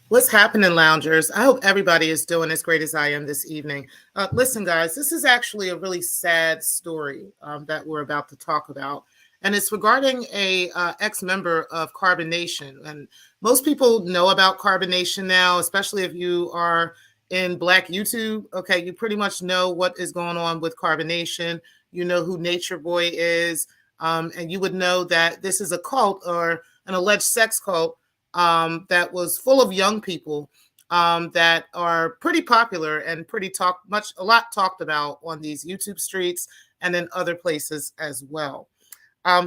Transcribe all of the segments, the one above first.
What's happening, loungers? I hope everybody is doing as great as I am this evening. Listen, guys, this is actually a really sad story that we're about to talk about. And it's regarding a ex-member of Carbonation. And most people know about Carbonation now, especially if you are in Black YouTube. Okay, you pretty much know what is going on with Carbonation. You know who Nature Boy is. And you would know that this is a cult or an alleged sex cult that was full of young people that are pretty popular and a lot talked about on these YouTube streets and in other places as well.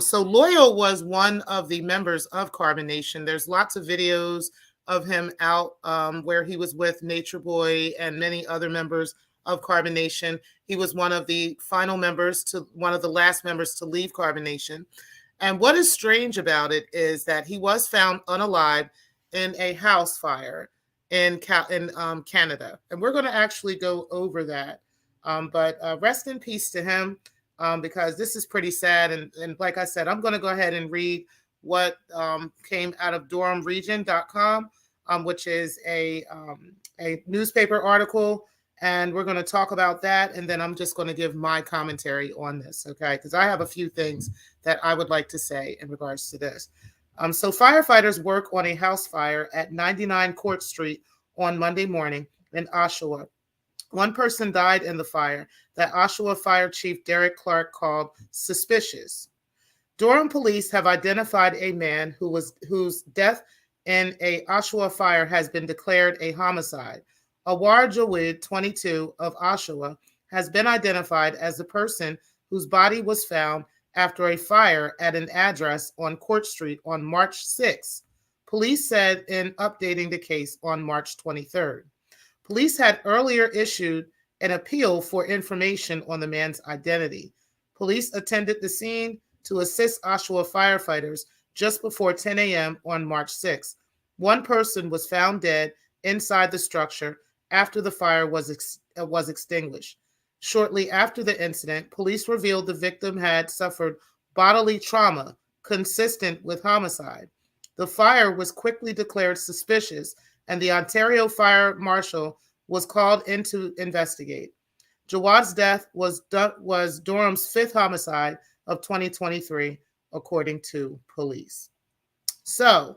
So Loyal was one of the members of Carbonation. There's lots of videos of him out where he was with Nature Boy and many other members of Carbonation. He was one of the last members to leave Carbonation. And what is strange about it is that he was found unalived in a house fire in Canada. And we're going to actually go over that. But rest in peace to him because this is pretty sad. And like I said, I'm going to go ahead and read what came out of durhamregion.com, which is a newspaper article. And we're going to talk about that. And then I'm just going to give my commentary on this, okay? Because I have a few things that I would like to say in regards to this. So firefighters work on a house fire at 99 Court Street on Monday morning in Oshawa. One person died in the fire that Oshawa Fire Chief Derek Clark called suspicious. Durham police have identified a man whose death in a Oshawa fire has been declared a homicide. Awar Jawid, 22, of Oshawa, has been identified as the person whose body was found after a fire at an address on Court Street on March 6. Police said in updating the case on March 23rd. Police had earlier issued an appeal for information on the man's identity. Police attended the scene to assist Oshawa firefighters just before 10 a.m. on March 6. One person was found dead inside the structure after the fire was extinguished. Shortly after the incident, police revealed the victim had suffered bodily trauma consistent with homicide. The fire was quickly declared suspicious, and the Ontario Fire Marshal was called in to investigate. Jawad's death was Durham's fifth homicide of 2023, according to police. So,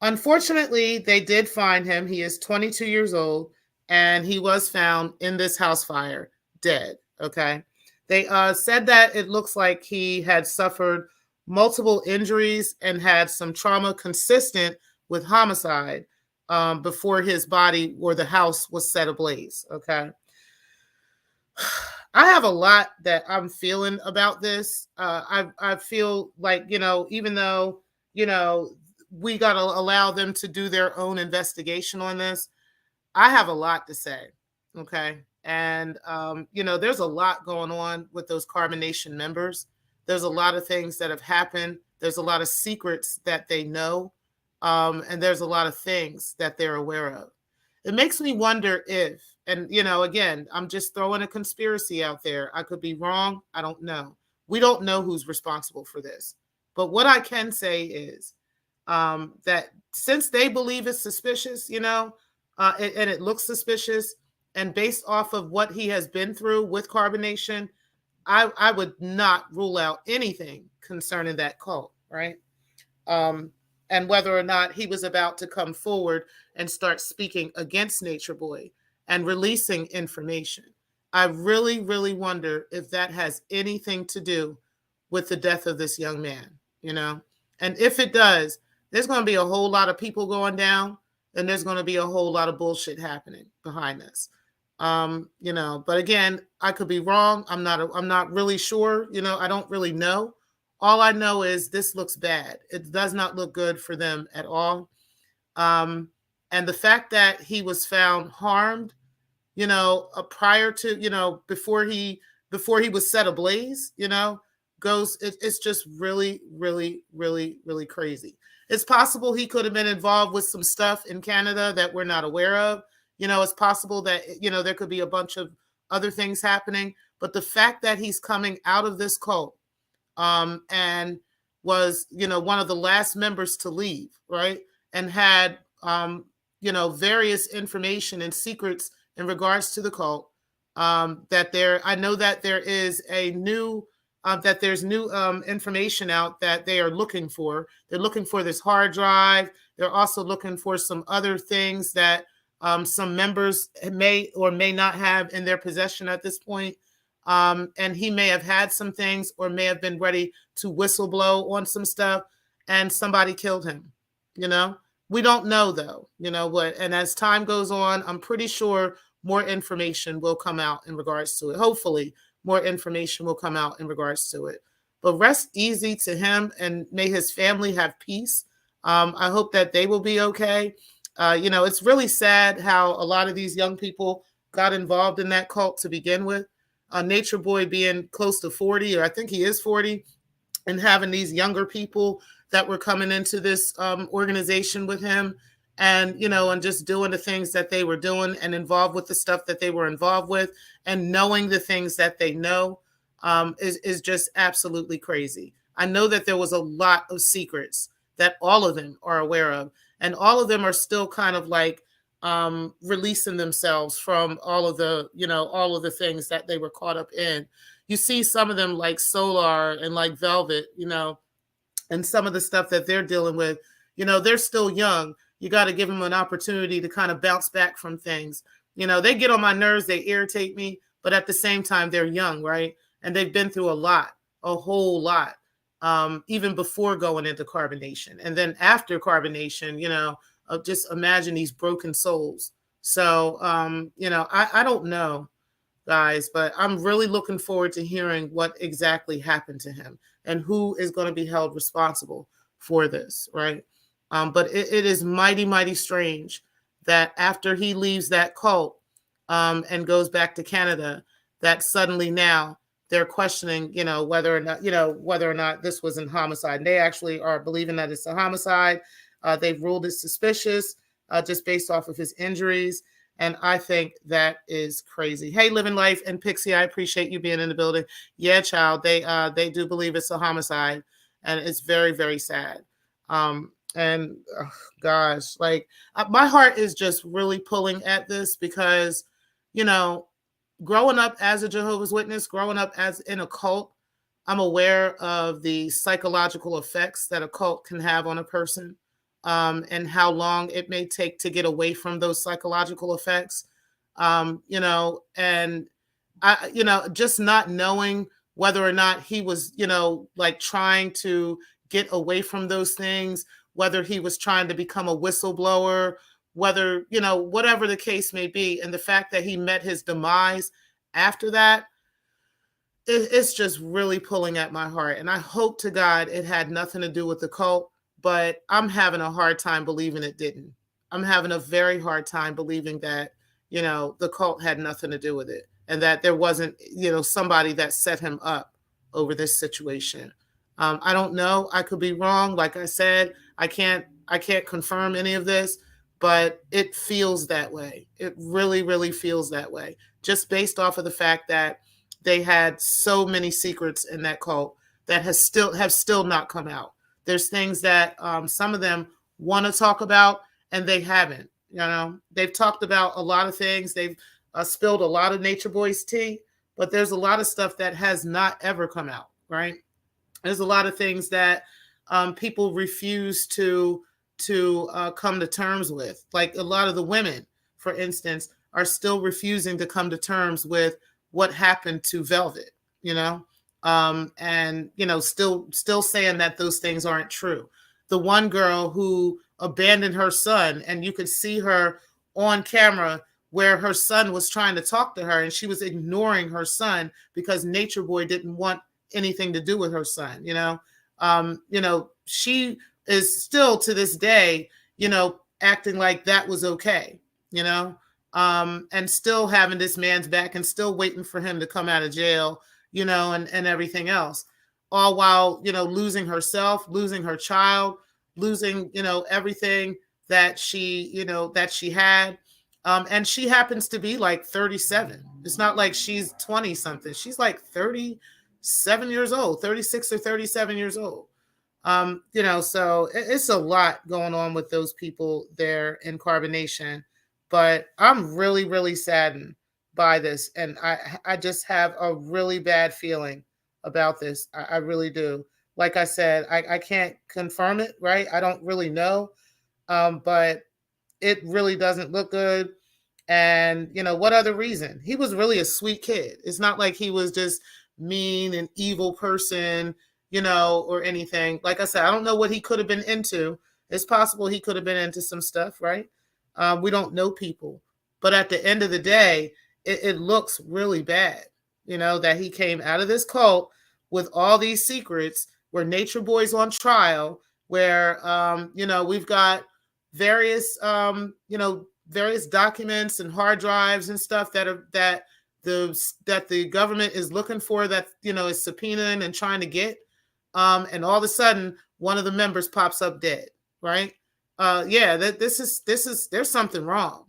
unfortunately, they did find him. He is 22 years old, and he was found in this house fire dead, okay? They said that it looks like he had suffered multiple injuries and had some trauma consistent with homicide before his body or the house was set ablaze, okay? I have a lot that I'm feeling about this. I feel like, even though, we got to allow them to do their own investigation on this, I have a lot to say, okay? And, there's a lot going on with those Carbonation members. There's a lot of things that have happened. There's a lot of secrets that they know. And there's a lot of things that they're aware of. It makes me wonder if, and, again, I'm just throwing a conspiracy out there. I could be wrong. I don't know. We don't know who's responsible for this. But what I can say is that since they believe it's suspicious, and it looks suspicious, and based off of what he has been through with carbonation, I would not rule out anything concerning that cult, right? um, and whether or not he was about to come forward and start speaking against Nature Boy and releasing information. I really, really wonder if that has anything to do with the death of this young man. And if it does, there's going to be a whole lot of people going down, and there's going to be a whole lot of bullshit happening behind this. But again, I could be wrong. I'm not really sure. I don't really know. All I know is this looks bad. It does not look good for them at all. Um, and the fact that he was found harmed, prior to, before he was set ablaze, it's just really, really, really, really crazy. It's possible he could have been involved with some stuff in Canada that we're not aware of. It's possible that, there could be a bunch of other things happening. But the fact that he's coming out of this cult, and was, one of the last members to leave, right? And had, various information and secrets in regards to the cult. I know that there is there's new information out that they are looking for. They're looking for this hard drive. They're also looking for some other things that some members may or may not have in their possession at this point. And he may have had some things or may have been ready to whistleblow on some stuff, and somebody killed him. We don't know though, what, and as time goes on, I'm pretty sure more information will come out in regards to it. Hopefully more information will come out in regards to it, but rest easy to him, and may his family have peace. I hope that they will be okay. It's really sad how a lot of these young people got involved in that cult to begin with. Nature Boy being close to 40, or I think he is 40, and having these younger people that were coming into this organization with him, and just doing the things that they were doing, and involved with the stuff that they were involved with, and knowing the things that they know, is just absolutely crazy. I know that there was a lot of secrets that all of them are aware of, and all of them are still kind of like releasing themselves from all of the things that they were caught up in. You see some of them like Solar and like Velvet, and some of the stuff that they're dealing with, they're still young. You got to give them an opportunity to kind of bounce back from things. They get on my nerves, they irritate me, but at the same time, they're young, right? And they've been through a whole lot, even before going into carbonation. And then after carbonation, just imagine these broken souls. So, I don't know, guys, but I'm really looking forward to hearing what exactly happened to him and who is going to be held responsible for this, right? But it is mighty, mighty strange that after he leaves that cult, and goes back to Canada, that suddenly now they're questioning, whether or not this was a homicide. And they actually are believing that it's a homicide. They've ruled it suspicious, just based off of his injuries. And I think that is crazy. Hey, Living Life and Pixie, I appreciate you being in the building. Yeah, child, they do believe it's a homicide, and it's very, very sad. And gosh, like my heart is just really pulling at this because, growing up as a Jehovah's Witness, growing up as in a cult, I'm aware of the psychological effects that a cult can have on a person. And how long it may take to get away from those psychological effects. And just not knowing whether or not he was, like trying to get away from those things, whether he was trying to become a whistleblower, whether, whatever the case may be. And the fact that he met his demise after that, it's just really pulling at my heart. And I hope to God it had nothing to do with the cult. But I'm having a hard time believing it didn't. I'm having a very hard time believing that, the cult had nothing to do with it, and that there wasn't, somebody that set him up over this situation. I don't know. I could be wrong. Like I said, I can't confirm any of this, but it feels that way. It really, really feels that way, just based off of the fact that they had so many secrets in that cult that have still not come out. There's things that some of them want to talk about and they haven't. You know, they've talked about a lot of things. They've spilled a lot of Nature Boy's tea, but there's a lot of stuff that has not ever come out, right? There's a lot of things that people refuse to come to terms with. Like a lot of the women, for instance, are still refusing to come to terms with what happened to Velvet. You know, and still saying that those things aren't true. The one girl who abandoned her son, and you could see her on camera where her son was trying to talk to her, and she was ignoring her son because Nature Boy didn't want anything to do with her son. She is still to this day, acting like that was okay, you know, and still having this man's back and still waiting for him to come out of jail, and everything else, all while, losing herself, losing her child, losing, everything that she had. And she happens to be like 37. It's not like she's 20 something. She's like 37 years old, 36 or 37 years old. So it's a lot going on with those people there in Carbonation. But I'm really, really saddened by this. And I just have a really bad feeling about this. I really do. Like I said, I can't confirm it, right? I don't really know. But it really doesn't look good. And, what other reason? He was really a sweet kid. It's not like he was just mean and evil person, or anything. Like I said, I don't know what he could have been into. It's possible he could have been into some stuff, right? We don't know people. But at the end of the day, it looks really bad, that he came out of this cult with all these secrets, where Nature Boy's on trial, where, we've got various documents and hard drives and stuff that the government is looking for, that is subpoenaing and trying to get, and all of a sudden one of the members pops up dead, right? There's something wrong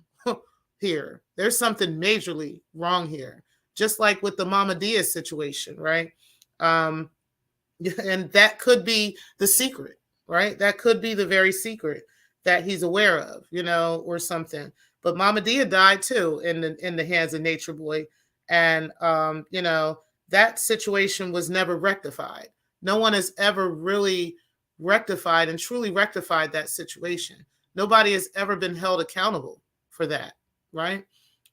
here. There's something majorly wrong here, just like with the Mama Diaz situation, right? And that could be the secret, right? That could be the very secret that he's aware of, or something. But Mama Dia died too in the hands of Nature Boy, and that situation was never rectified. No one has ever really rectified and truly rectified that situation. Nobody has ever been held accountable for that, right?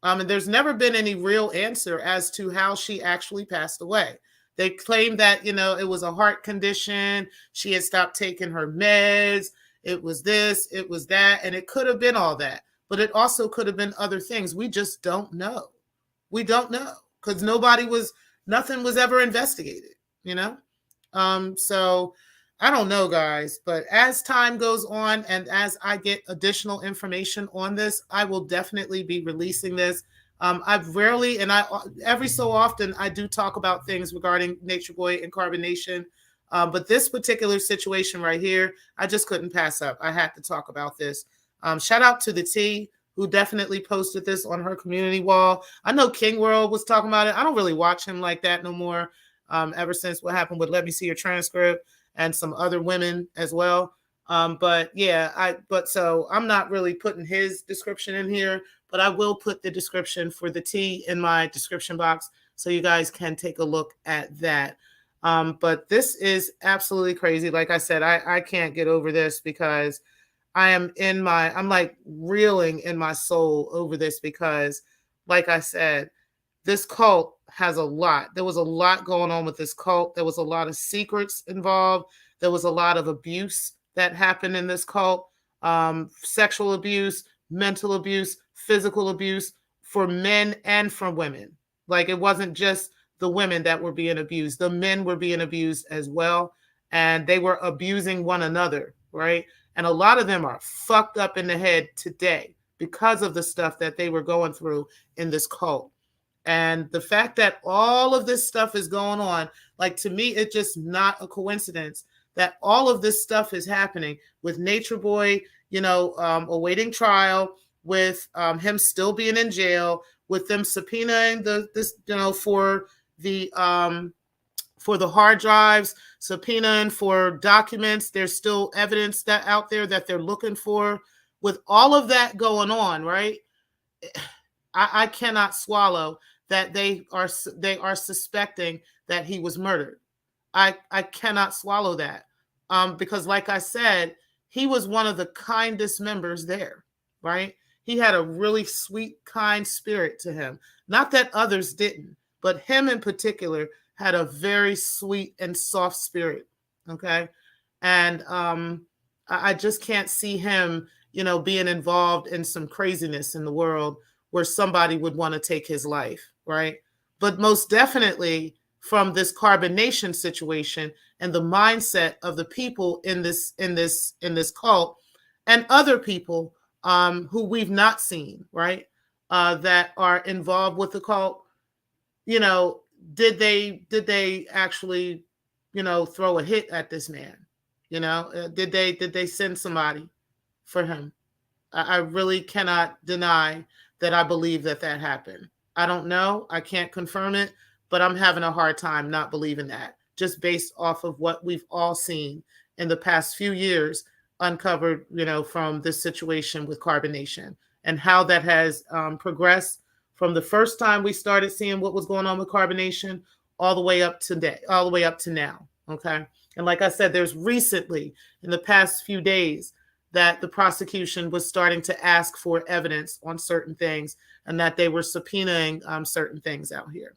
And there's never been any real answer as to how she actually passed away. They claim that, it was a heart condition. She had stopped taking her meds. It was this, it was that, and it could have been all that. But it also could have been other things. We just don't know. We don't know because nothing was ever investigated, So I don't know, guys. But as time goes on and as I get additional information on this, I will definitely be releasing this. I've rarely, and every so often, I do talk about things regarding Nature Boy and Carbonation. But this particular situation right here, I just couldn't pass up. I had to talk about this. Shout out to the T, who definitely posted this on her community wall. I know King World was talking about it. I don't really watch him like that no more, ever since what happened with Let Me See Your Transcript and some other women as well. So I'm not really putting his description in here, but I will put the description for the T in my description box so you guys can take a look at that. But this is absolutely crazy. Like I said, I can't get over this because I'm like reeling in my soul over this because, like I said, this cult has a lot. There was a lot going on with this cult. There was a lot of secrets involved. There was a lot of abuse that happened in this cult. Sexual abuse, mental abuse, physical abuse for men and for women. Like it wasn't just the women that were being abused. The men were being abused as well. And they were abusing one another, right? And a lot of them are fucked up in the head today because of the stuff that they were going through in this cult. And the fact that all of this stuff is going on, like to me, it's just not a coincidence that all of this stuff is happening with Nature Boy, awaiting trial, with him still being in jail, with them subpoenaing for the hard drives, subpoenaing for documents. There's still evidence that out there that they're looking for. With all of that going on, right? I cannot swallow that they are suspecting that he was murdered. I cannot swallow that, because, like I said, he was one of the kindest members there, right? He had a really sweet, kind spirit to him. Not that others didn't, but him in particular had a very sweet and soft spirit. Okay, and I just can't see him, being involved in some craziness in the world where somebody would want to take his life, right? But most definitely from this carbonation situation and the mindset of the people in this cult and other people, who we've not seen, right? That are involved with the cult. You know, did they actually, throw a hit at this man? Did they send somebody for him? I really cannot deny that I believe that happened. I don't know. I can't confirm it, but I'm having a hard time not believing that, just based off of what we've all seen in the past few years uncovered, from this situation with carbonation and how that has progressed from the first time we started seeing what was going on with carbonation all the way up to today, all the way up to now. Okay. And like I said, there's recently, in the past few days, that the prosecution was starting to ask for evidence on certain things and that they were subpoenaing certain things out here.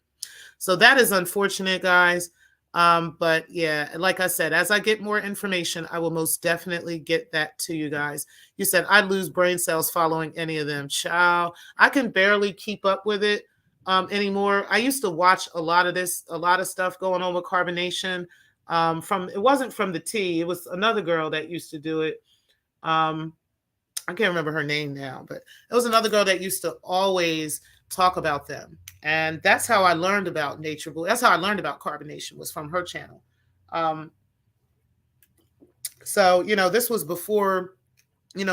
So that is unfortunate, guys. But yeah, like I said, as I get more information, I will most definitely get that to you guys. You said I'd lose brain cells following any of them. Child, I can barely keep up with it anymore. I used to watch a lot of stuff going on with carbonation. It wasn't from the T. It was another girl that used to do it. I can't remember her name now, but it was another girl that used to always talk about them. And that's how I learned about Nature Boy. That's how I learned about carbonation, was from her channel. So, this was before,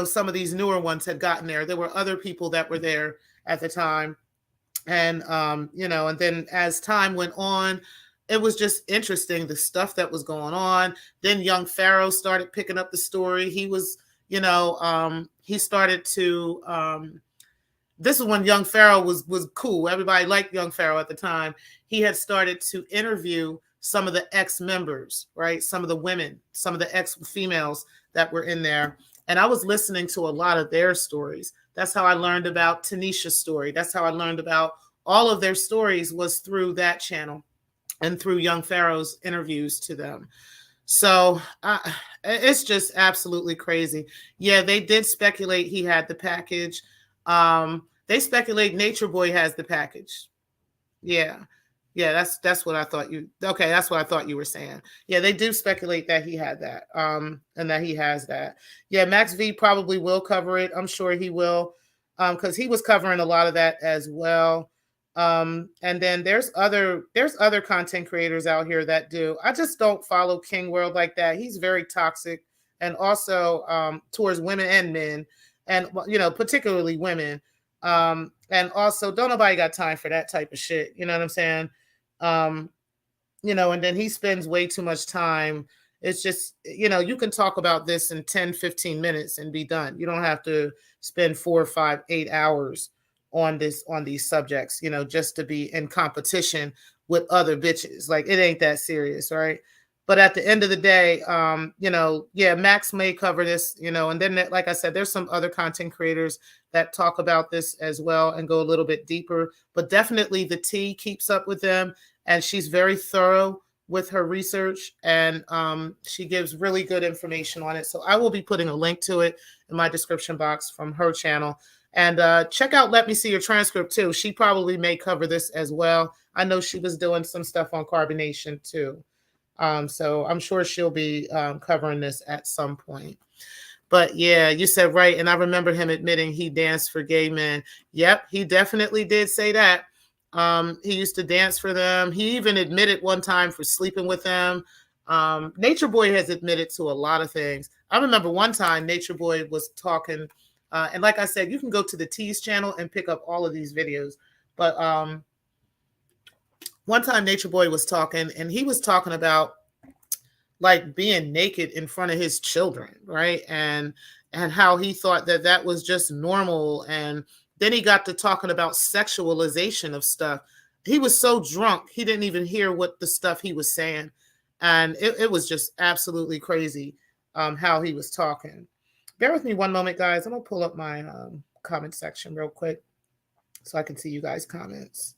some of these newer ones had gotten there. There were other people that were there at the time. And, and then as time went on, it was just interesting, the stuff that was going on. Then young Pharaoh started picking up the story. He was, he started to, this is when young Pharaoh was cool. Everybody liked young Pharaoh at the time. He had started to interview some of the ex-members, right? Some of the women, some of the ex-females that were in there. And I was listening to a lot of their stories. That's how I learned about Tanisha's story. That's how I learned about all of their stories, was through that channel and through young Pharaoh's interviews to them. So it's just absolutely crazy. Yeah, they did speculate he had the package. They speculate Nature Boy has the package. Yeah. That's what I thought you. Okay, that's what I thought you were saying. Yeah, they do speculate that he had that, and that he has that. Yeah, Max V probably will cover it. I'm sure he will, because he was covering a lot of that as well. And then there's other content creators out here that do. I just don't follow King World like that. He's very toxic, and also towards women and men, and particularly women. And also, don't nobody got time for that type of shit. You know what I'm saying? And then he spends way too much time. It's just, you can talk about this in 10, 15 minutes and be done. You don't have to spend 4, 5, 8 hours on these subjects, just to be in competition with other bitches. Like, it ain't that serious, right? But at the end of the day, yeah, Max may cover this, and then, like I said, there's some other content creators that talk about this as well and go a little bit deeper. But definitely the T keeps up with them, and she's very thorough with her research, and she gives really good information on it. So I will be putting a link to it in my description box from her channel. And check out Let Me See Your Transcript too. She probably may cover this as well. I know she was doing some stuff on carbonation too. So I'm sure she'll be covering this at some point. But yeah, you said right. And I remember him admitting he danced for gay men. Yep, he definitely did say that. He used to dance for them. He even admitted one time for sleeping with them. Nature Boy has admitted to a lot of things. I remember one time Nature Boy was talking, and like I said, you can go to the T's channel and pick up all of these videos. But one time Nature Boy was talking, and he was talking about like being naked in front of his children, right? And how he thought that that was just normal. And then he got to talking about sexualization of stuff. He was so drunk he didn't even hear what the stuff he was saying, and it was just absolutely crazy how he was talking. Bear with me one moment, guys. I'm gonna pull up my comment section real quick so I can see you guys' comments.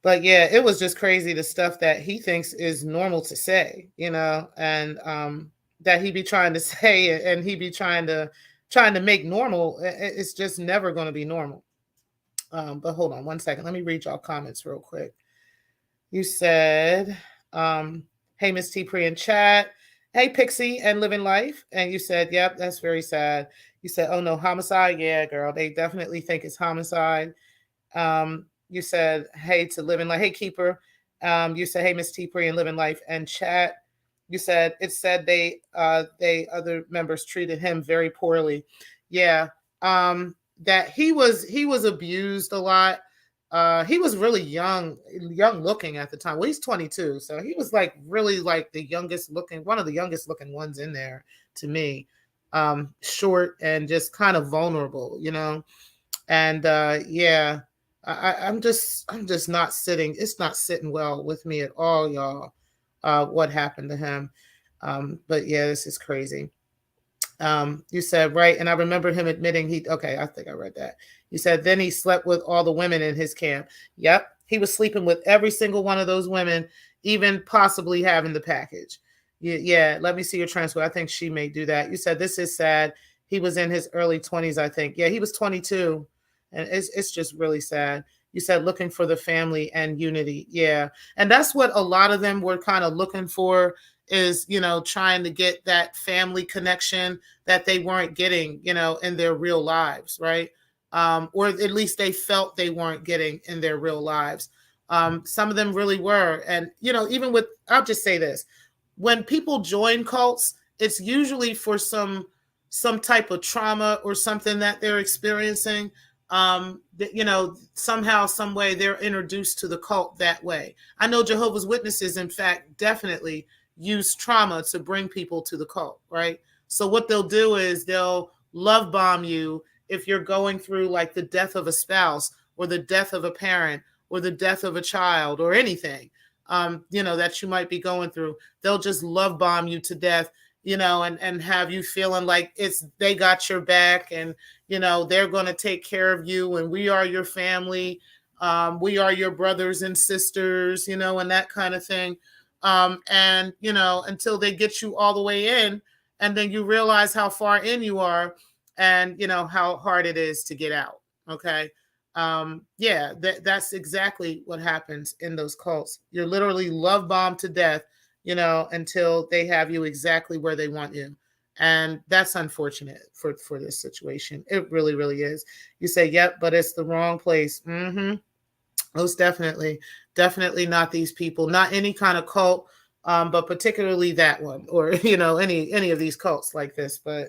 But yeah, it was just crazy the stuff that he thinks is normal to say, and that he be trying to say and he be trying to make normal. It's just never going to be normal. But hold on one second. Let me read y'all comments real quick. You said, hey, Miss T Pre in chat. Hey, Pixie and Living Life. And you said, yep, that's very sad. You said, oh no, homicide. Yeah, girl, they definitely think it's homicide. You said, hey, to Living Life. Hey, Keeper. You said, hey, Miss T Pre and Living Life and chat. You said it said they other members treated him very poorly. Yeah. That he was abused a lot. He was really young looking at the time. Well, he's 22, so he was like really like one of the youngest looking ones in there to me. Short and just kind of vulnerable, And yeah, I'm just not sitting. It's not sitting well with me at all, y'all. What happened to him? But yeah, this is crazy. You said, right. And I remember him admitting okay, I think I read that. You said, then he slept with all the women in his camp. Yep. He was sleeping with every single one of those women, even possibly having the package. Yeah. Let me see your transcript. I think she may do that. You said, this is sad. He was in his early 20s, I think. Yeah, he was 22. And it's just really sad. You said looking for the family and unity. Yeah. And that's what a lot of them were kind of looking for, is trying to get that family connection that they weren't getting in their real lives, right? Or at least they felt they weren't getting in their real lives. Some of them really were. And even with, I'll just say this, when people join cults, it's usually for some type of trauma or something that they're experiencing. Somehow, some way they're introduced to the cult that way. I know Jehovah's Witnesses, in fact, definitely use trauma to bring people to the cult, right? So what they'll do is they'll love bomb you if you're going through like the death of a spouse or the death of a parent or the death of a child or anything, that you might be going through. They'll just love bomb you to death, and have you feeling like they got your back, and, they're going to take care of you, and we are your family. We are your brothers and sisters, and that kind of thing. And until they get you all the way in, and then you realize how far in you are, and how hard it is to get out. Okay. Yeah, that's exactly what happens in those cults. You're literally love bombed to death, until they have you exactly where they want you. And that's unfortunate for this situation. It really, really is. You say, yep, but it's the wrong place. Most definitely. Definitely not these people, not any kind of cult, but particularly that one, or any of these cults like this. But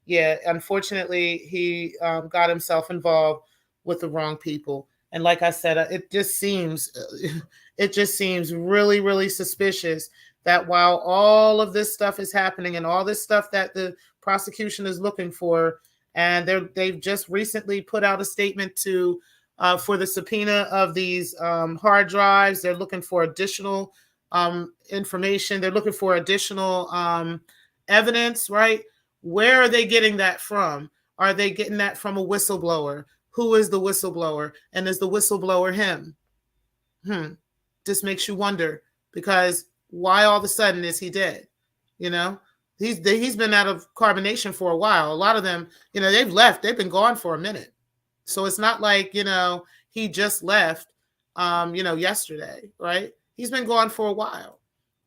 yeah, unfortunately, he got himself involved with the wrong people. And like I said, it just seems really, really suspicious that while all of this stuff is happening and all this stuff that the prosecution is looking for, and they've just recently put out a statement for the subpoena of these hard drives. They're looking for additional information. They're looking for additional evidence, right? Where are they getting that from? Are they getting that from a whistleblower? Who is the whistleblower? And is the whistleblower him? Just makes you wonder, because why all of a sudden is he dead? He's been out of Carbonation for a while. A lot of them, they've left. They've been gone for a minute. So it's not like, he just left, yesterday, right? He's been gone for a while.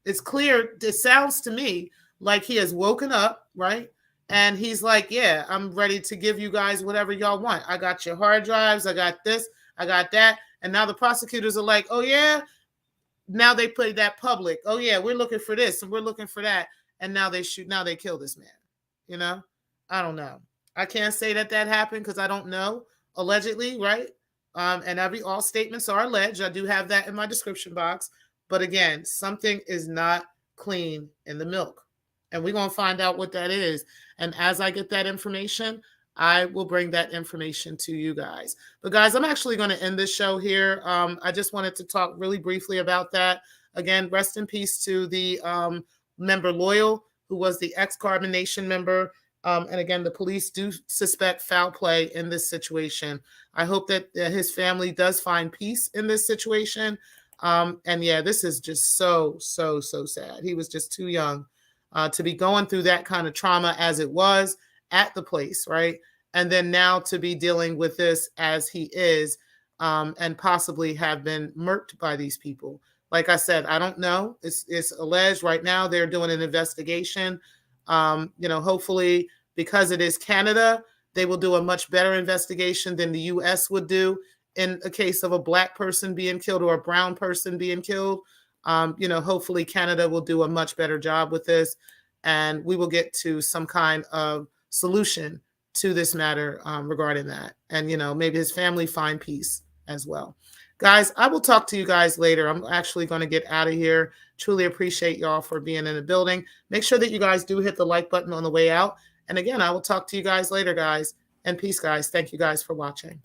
It's clear. It sounds to me like he has woken up, right? And he's like, yeah, I'm ready to give you guys whatever y'all want. I got your hard drives. I got this. I got that. And now the prosecutors are like, oh, yeah. Now they put that public. Oh, yeah, we're looking for this and we're looking for that. And now they kill this man. I don't know. I can't say that happened because I don't know. Allegedly, right? And all statements are alleged. I do have that in my description box. But again, something is not clean in the milk. And we're going to find out what that is. And as I get that information, I will bring that information to you guys. But guys, I'm actually going to end this show here. I just wanted to talk really briefly about that. Again, rest in peace to the member Loyal, who was the ex-Carbonation member. And again, the police do suspect foul play in this situation. I hope that his family does find peace in this situation. And yeah, this is just so sad. He was just too young to be going through that kind of trauma as it was at the place, right? And then now to be dealing with this as he is, and possibly have been murked by these people. Like I said, I don't know. It's alleged right now. They're doing an investigation. Hopefully, because it is Canada, they will do a much better investigation than the U.S. would do in a case of a Black person being killed or a brown person being killed. Hopefully Canada will do a much better job with this, and we will get to some kind of solution to this matter regarding that. And, maybe his family find peace as well. Guys, I will talk to you guys later. I'm actually going to get out of here. Truly appreciate y'all for being in the building. Make sure that you guys do hit the like button on the way out. And again, I will talk to you guys later, guys. And peace, guys. Thank you guys for watching.